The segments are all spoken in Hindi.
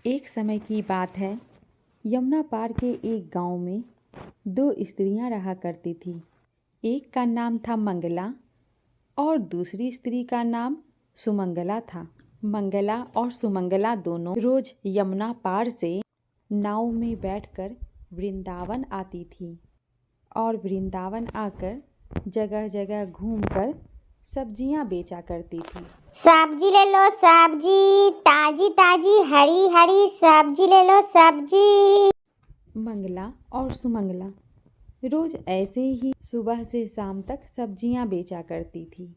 एक समय की बात है। यमुना पार के एक गांव में दो स्त्रियां रहा करती थी। एक का नाम था मंगला और दूसरी स्त्री का नाम सुमंगला था। मंगला और सुमंगला दोनों रोज यमुना पार से नाव में बैठकर वृंदावन आती थी और वृंदावन आकर जगह जगह घूमकर सब्जियां बेचा करती थी। सब्जी ले लो, सब्जी ताजी ताजी हरी हरी सब्जी ले लो, सब्जी। मंगला और सुमंगला रोज ऐसे ही सुबह से शाम तक सब्जियां बेचा करती थी।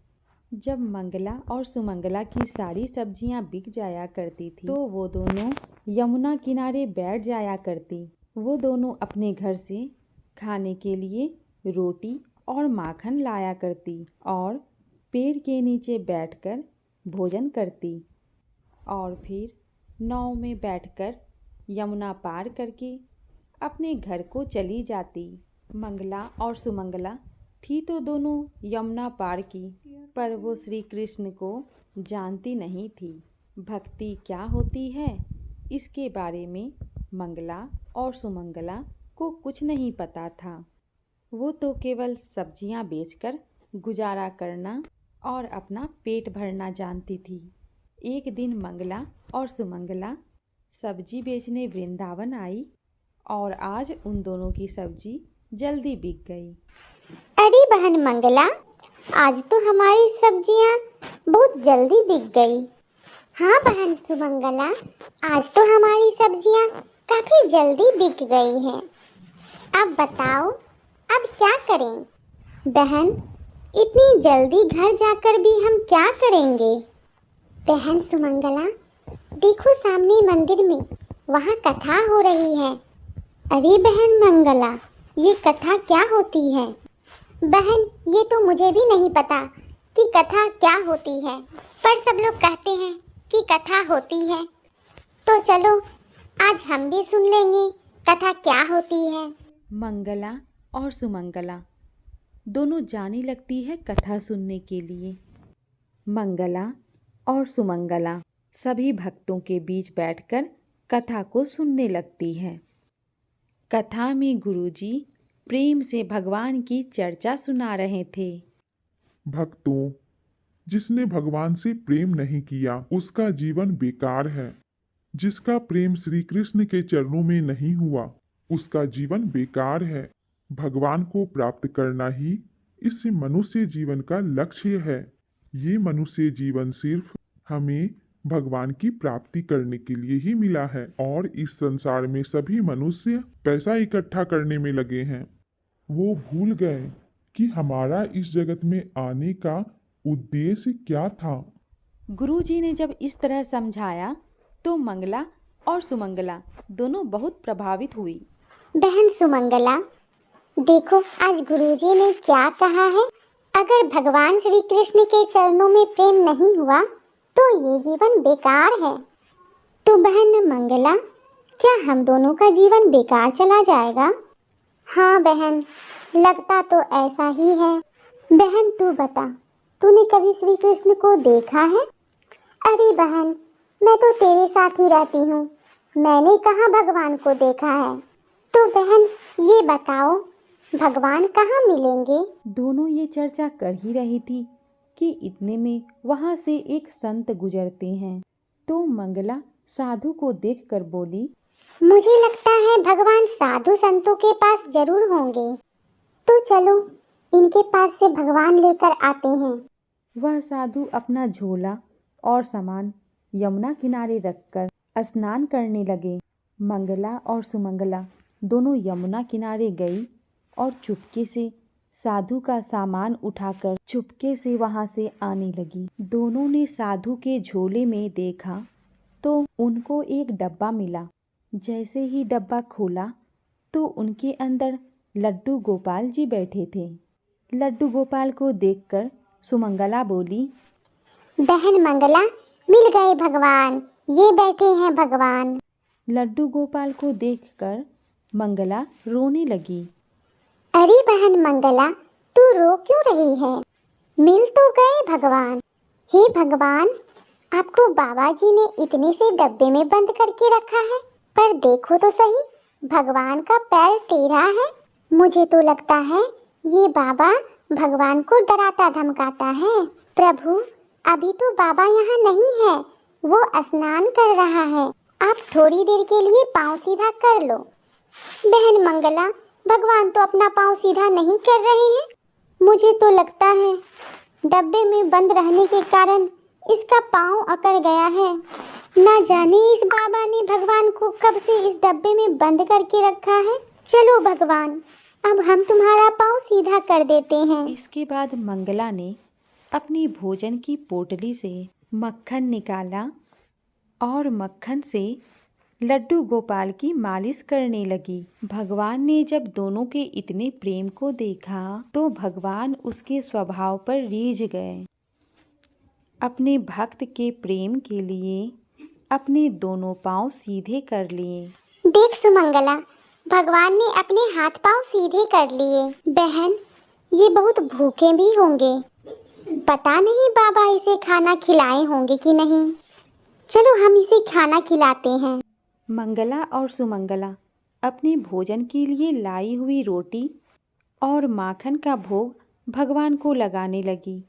जब मंगला और सुमंगला की सारी सब्जियां बिक जाया करती थी तो वो दोनों यमुना किनारे बैठ जाया करती। वो दोनों अपने घर से खाने के लिए रोटी और माखन लाया करती और पेड़ के नीचे बैठकर भोजन करती और फिर नाव में बैठकर यमुना पार करके अपने घर को चली जाती। मंगला और सुमंगला थी तो दोनों यमुना पार की, पर वो श्री कृष्ण को जानती नहीं थी। भक्ति क्या होती है इसके बारे में मंगला और सुमंगला को कुछ नहीं पता था। वो तो केवल सब्जियां बेचकर गुजारा करना और अपना पेट भरना जानती थी। एक दिन मंगला और सुमंगला सब्जी बेचने वृंदावन आई और आज उन दोनों की सब्जी जल्दी बिक गई। अरे बहन मंगला, आज तो हमारी सब्जियां बहुत जल्दी बिक गई। हाँ बहन सुमंगला, आज तो हमारी सब्जियां काफी जल्दी बिक गई हैं। अब बताओ, अब क्या करें? बहन, इतनी जल्दी घर जाकर भी हम क्या करेंगे? बहन सुमंगला, देखो सामने मंदिर में वहाँ कथा हो रही है। अरे बहन मंगला, ये कथा क्या होती है? बहन, ये तो मुझे भी नहीं पता कि कथा क्या होती है, पर सब लोग कहते हैं कि कथा होती है। तो चलो आज हम भी सुन लेंगे कथा क्या होती है। मंगला और सुमंगला दोनों जाने लगती है कथा सुनने के लिए। मंगला और सुमंगला सभी भक्तों के बीच बैठकर कथा को सुनने लगती है। कथा में गुरुजी प्रेम से भगवान की चर्चा सुना रहे थे। भक्तों, जिसने भगवान से प्रेम नहीं किया उसका जीवन बेकार है। जिसका प्रेम श्री कृष्ण के चरणों में नहीं हुआ उसका जीवन बेकार है। भगवान को प्राप्त करना ही इस मनुष्य जीवन का लक्ष्य है। ये मनुष्य जीवन सिर्फ हमें भगवान की प्राप्ति करने के लिए ही मिला है और इस संसार में सभी मनुष्य पैसा इकट्ठा करने में लगे हैं। वो भूल गए कि हमारा इस जगत में आने का उद्देश्य क्या था। गुरुजी ने जब इस तरह समझाया तो मंगला और सुमंगला दोनों बहुत प्रभावित हुई। बहन सुमंगला, देखो आज गुरुजी ने क्या कहा है। अगर भगवान श्री कृष्ण के चरणों में प्रेम नहीं हुआ तो ये जीवन बेकार है। तो बहन मंगला, क्या हम दोनों का जीवन बेकार चला जाएगा? हाँ बहन, लगता तो ऐसा ही है। बहन तू बता, तूने कभी श्री कृष्ण को देखा है? अरे बहन, मैं तो तेरे साथ ही रहती हूँ, मैंने कहाँ भगवान को देखा है। तो बहन ये बताओ, भगवान कहाँ मिलेंगे? दोनों ये चर्चा कर ही रही थी कि इतने में वहाँ से एक संत गुजरते हैं। तो मंगला साधु को देखकर बोली, मुझे लगता है भगवान साधु संतों के पास जरूर होंगे। तो चलो इनके पास से भगवान लेकर आते हैं। वह साधु अपना झोला और सामान यमुना किनारे रखकर स्नान करने लगे। मंगला और सुमंगला दोनों यमुना किनारे गई और चुपके से साधु का सामान उठाकर चुपके से वहां से आने लगी। दोनों ने साधु के झोले में देखा तो उनको एक डब्बा मिला। जैसे ही डब्बा खोला तो उनके अंदर लड्डू गोपाल जी बैठे थे। लड्डू गोपाल को देखकर सुमंगला बोली, बहन मंगला, मिल गए भगवान, ये बैठे हैं भगवान। लड्डू गोपाल को देखकर मंगला रोने लगी। अरे बहन मंगला, तू रो क्यों रही है? मिल तो गए भगवान। हे भगवान, आपको बाबा जी ने इतने से डब्बे में बंद करके रखा है, पर देखो तो सही, भगवान का पैर टेढ़ा है। मुझे तो लगता है ये बाबा भगवान को डराता धमकाता है। प्रभु, अभी तो बाबा यहाँ नहीं है, वो स्नान कर रहा है। आप थोड़ी देर के लिए पाँव सीधा कर लो। बहन मंगला, भगवान तो अपना पाँव सीधा नहीं कर रहे हैं। मुझे तो लगता है डब्बे में बंद रहने के कारण इसका पाँव अकड़ गया है। ना जाने इस बाबा ने भगवान को कब से इस डब्बे में बंद करके रखा है। चलो भगवान, अब हम तुम्हारा पाँव सीधा कर देते हैं। इसके बाद मंगला ने अपनी भोजन की पोटली से मक्खन निकाला और मक्खन से लड्डू गोपाल की मालिश करने लगी। भगवान ने जब दोनों के इतने प्रेम को देखा तो भगवान उसके स्वभाव पर रीझ गए। अपने भक्त के प्रेम के लिए अपने दोनों पांव सीधे कर लिए। देख सुमंगला, भगवान ने अपने हाथ पांव सीधे कर लिए। बहन, ये बहुत भूखे भी होंगे। पता नहीं बाबा इसे खाना खिलाए होंगे कि नहीं। चलो हम इसे खाना खिलाते हैं। मंगला और सुमंगला अपने भोजन के लिए लाई हुई रोटी और माखन का भोग भगवान को लगाने लगी।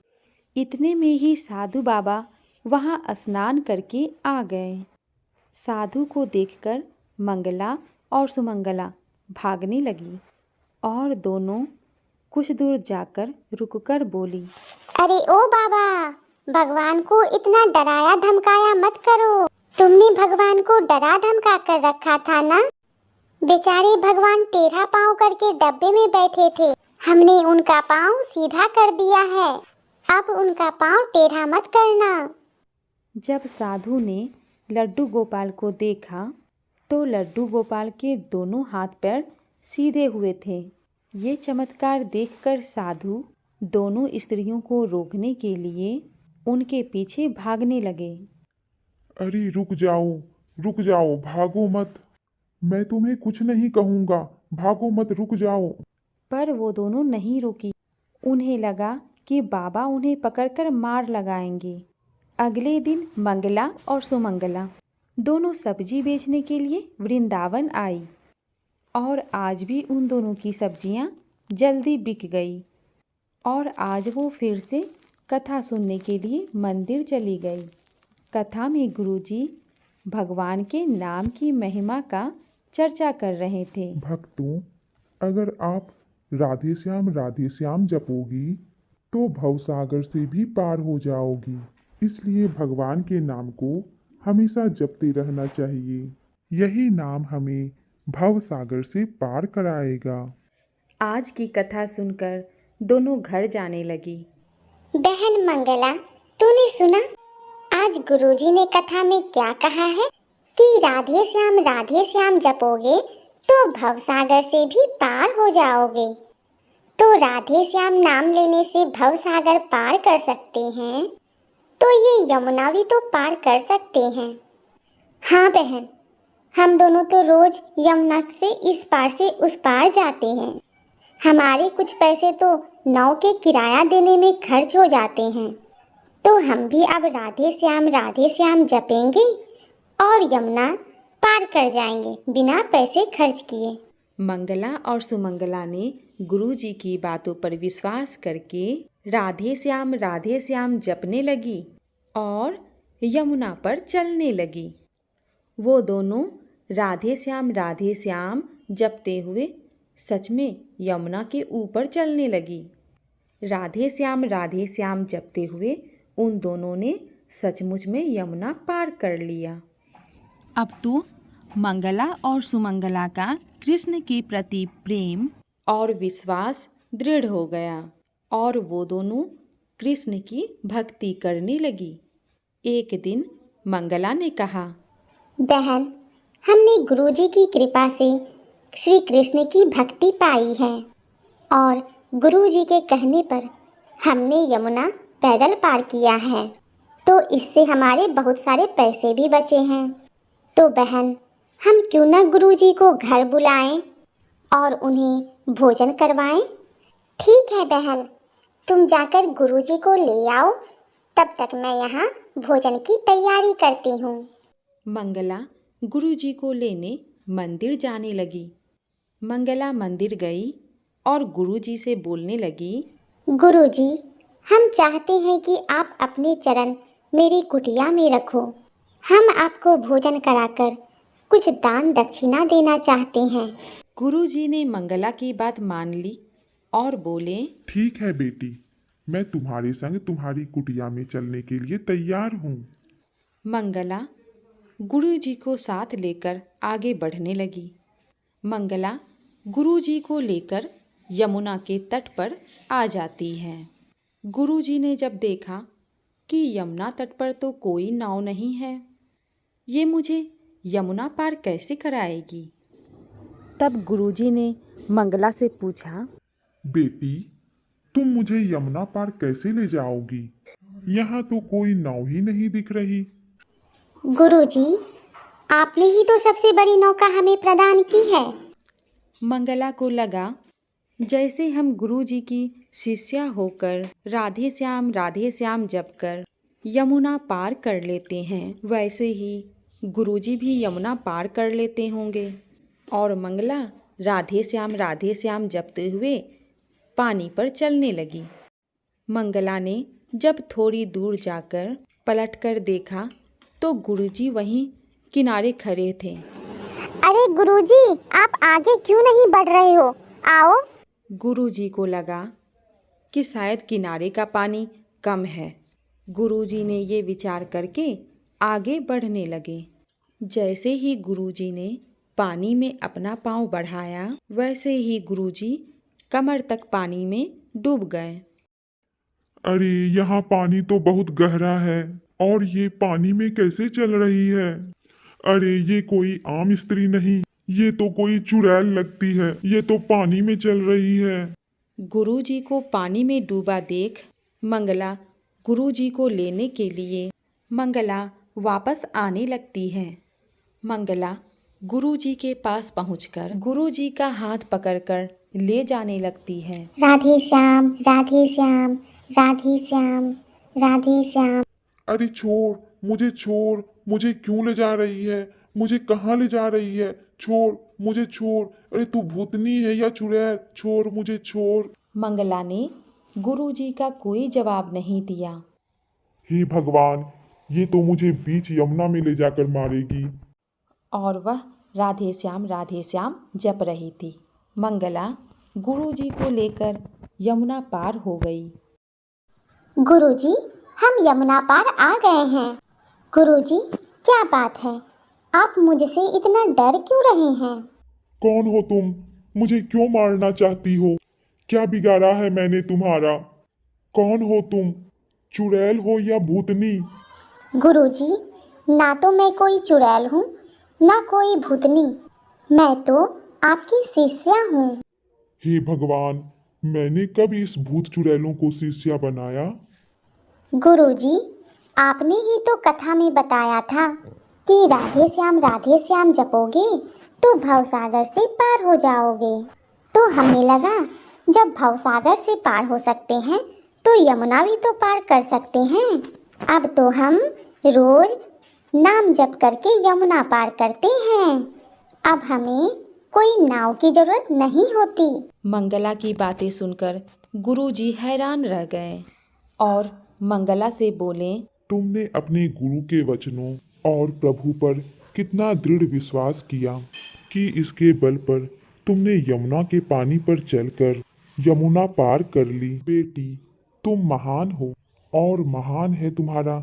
इतने में ही साधु बाबा वहाँ स्नान करके आ गए। साधु को देखकर मंगला और सुमंगला भागने लगी और दोनों कुछ दूर जाकर रुककर बोली, अरे ओ बाबा, भगवान को इतना डराया धमकाया मत करो। तुमने भगवान को डरा धमका कर रखा था ना। बेचारे भगवान टेढ़ा पाँव करके डब्बे में बैठे थे, हमने उनका पाँव सीधा कर दिया है। अब उनका पाँव टेढ़ा मत करना। जब साधु ने लड्डू गोपाल को देखा तो लड्डू गोपाल के दोनों हाथ पैर सीधे हुए थे। ये चमत्कार देखकर साधु दोनों स्त्रियों को रोकने के लिए उनके पीछे भागने लगे। अरे रुक जाओ, भागो मत। मैं तुम्हें कुछ नहीं कहूँगा, भागो मत, रुक जाओ। पर वो दोनों नहीं रुकी। उन्हें लगा कि बाबा उन्हें पकड़कर मार लगाएंगे। अगले दिन मंगला और सुमंगला दोनों सब्जी बेचने के लिए वृंदावन आई और आज भी उन दोनों की सब्जियां जल्दी बिक गई और आज वो फिर से कथा सुनने के लिए मंदिर चली गई। कथा में गुरुजी भगवान के नाम की महिमा का चर्चा कर रहे थे। भक्तों, अगर आप राधे श्याम जपोगी तो भवसागर से भी पार हो जाओगी। इसलिए भगवान के नाम को हमेशा जपते रहना चाहिए। यही नाम हमें भव सागर से पार कराएगा। आज की कथा सुनकर दोनों घर जाने लगी। बहन मंगला, तूने सुना आज गुरुजी ने कथा में क्या कहा है कि राधे श्याम जपोगे तो भवसागर से भी पार हो जाओगे। तो राधे श्याम नाम लेने से भवसागर पार कर सकते हैं, तो ये यमुना भी तो पार कर सकते हैं। हाँ बहन, हम दोनों तो रोज यमुना से इस पार से उस पार जाते हैं। हमारे कुछ पैसे तो नाव के किराया देने में खर्च हो जाते हैं। तो हम भी अब राधे श्याम जपेंगे और यमुना पार कर जाएंगे बिना पैसे खर्च किए। मंगला और सुमंगला ने गुरुजी की बातों पर विश्वास करके राधे श्याम जपने लगी और यमुना पर चलने लगी। वो दोनों राधे श्याम जपते हुए सच में यमुना के ऊपर चलने लगी। राधे श्याम जपते हुए उन दोनों ने सचमुच में यमुना पार कर लिया। अब तो मंगला और सुमंगला का कृष्ण के प्रति प्रेम और विश्वास दृढ़ हो गया और वो दोनों कृष्ण की भक्ति करने लगी। एक दिन मंगला ने कहा, बहन, हमने गुरुजी की कृपा से श्री कृष्ण की भक्ति पाई है और गुरुजी के कहने पर हमने यमुना पैदल पार किया है, तो इससे हमारे बहुत सारे पैसे भी बचे हैं। तो बहन, हम क्यों न गुरुजी को घर बुलाएं और उन्हें भोजन करवाएं। ठीक है बहन, तुम जाकर गुरुजी को ले आओ तब तक मैं यहाँ भोजन की तैयारी करती हूँ। मंगला गुरुजी को लेने मंदिर जाने लगी। मंगला मंदिर गई और गुरुजी से बोलने लगी, गुरुजी, हम चाहते हैं कि आप अपने चरण मेरी कुटिया में रखो। हम आपको भोजन कराकर कुछ दान दक्षिणा देना चाहते हैं। गुरुजी ने मंगला की बात मान ली और बोले, ठीक है बेटी, मैं तुम्हारे संग तुम्हारी कुटिया में चलने के लिए तैयार हूँ। मंगला गुरुजी को साथ लेकर आगे बढ़ने लगी। मंगला गुरुजी को लेकर यमुना के तट पर आ जाती है। गुरुजी ने जब देखा कि यमुना तट पर तो कोई नाव नहीं है, ये मुझे यमुना पार कैसे कराएगी? तब गुरुजी ने मंगला से पूछा, बेटी, तुम मुझे यमुना पार कैसे ले जाओगी? यहाँ तो कोई नाव ही नहीं दिख रही। गुरुजी, आपने ही तो सबसे बड़ी नौका हमें प्रदान की है। मंगला को लगा जैसे हम गुरुजी की शिष्या होकर राधे श्याम जप कर यमुना पार कर लेते हैं, वैसे ही गुरुजी भी यमुना पार कर लेते होंगे। और मंगला राधे श्याम जपते हुए पानी पर चलने लगी। मंगला ने जब थोड़ी दूर जाकर पलटकर देखा तो गुरुजी वहीं किनारे खड़े थे। अरे गुरुजी, आप आगे क्यों नहीं बढ़ रहे हो? आओ। गुरुजी को लगा कि शायद किनारे का पानी कम है। गुरुजी ने ये विचार करके आगे बढ़ने लगे। जैसे ही गुरुजी ने पानी में अपना पाँव बढ़ाया, वैसे ही गुरुजी कमर तक पानी में डूब गए। अरे, यहाँ पानी तो बहुत गहरा है और ये पानी में कैसे चल रही है? अरे, ये कोई आम स्त्री नहीं, ये तो कोई चुड़ैल लगती है। ये तो पानी में चल रही है। गुरुजी को पानी में डूबा देख मंगला गुरुजी को लेने के लिए वापस आने लगती है। मंगला गुरुजी के पास पहुंचकर गुरुजी का हाथ पकड़कर ले जाने लगती है। राधे श्याम, राधे श्याम, राधे श्याम, राधे श्याम। अरे छोड़, मुझे क्यों ले जा रही है? मुझे कहाँ ले जा रही है? छोड़, मुझे छोड़। अरे तू भूतनी है या चुड़ैल? छोड़, मुझे छोड़। मंगला ने गुरुजी का कोई जवाब नहीं दिया। हे भगवान, ये तो मुझे बीच यमुना में ले जाकर मारेगी। और वह राधे श्याम जप रही थी। मंगला गुरुजी को लेकर यमुना पार हो गई। गुरुजी, हम यमुना पार आ गए हैं। गुरुजी, क्या बात है? आप मुझसे इतना डर क्यों रहे हैं? कौन हो तुम? मुझे क्यों मारना चाहती हो? क्या बिगाड़ा है मैंने तुम्हारा? कौन हो तुम? चुड़ैल हो या भूतनी? गुरुजी, ना तो मैं कोई चुड़ैल हूँ, ना कोई भूतनी। मैं तो आपकी शिष्या हूँ। हे भगवान, मैंने कब इस भूत चुड़ैलों को शिष्या बनाया? गुरुजी, आपने ही तो कथा में बताया था कि राधे श्याम जपोगे तो भवसागर से पार हो जाओगे। तो हमें लगा जब भवसागर से पार हो सकते हैं तो यमुना भी तो पार कर सकते हैं। अब तो हम रोज नाम जप करके यमुना पार करते हैं। अब हमें कोई नाव की जरूरत नहीं होती। मंगला की बातें सुनकर गुरुजी हैरान रह गए और मंगला से बोले, तुमने अपने गुरु के वचनों और प्रभु पर कितना दृढ़ विश्वास किया कि इसके बल पर तुमने यमुना के पानी पर चलकर यमुना पार कर ली। बेटी, तुम महान हो और महान है तुम्हारा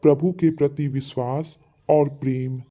प्रभु के प्रति विश्वास और प्रेम।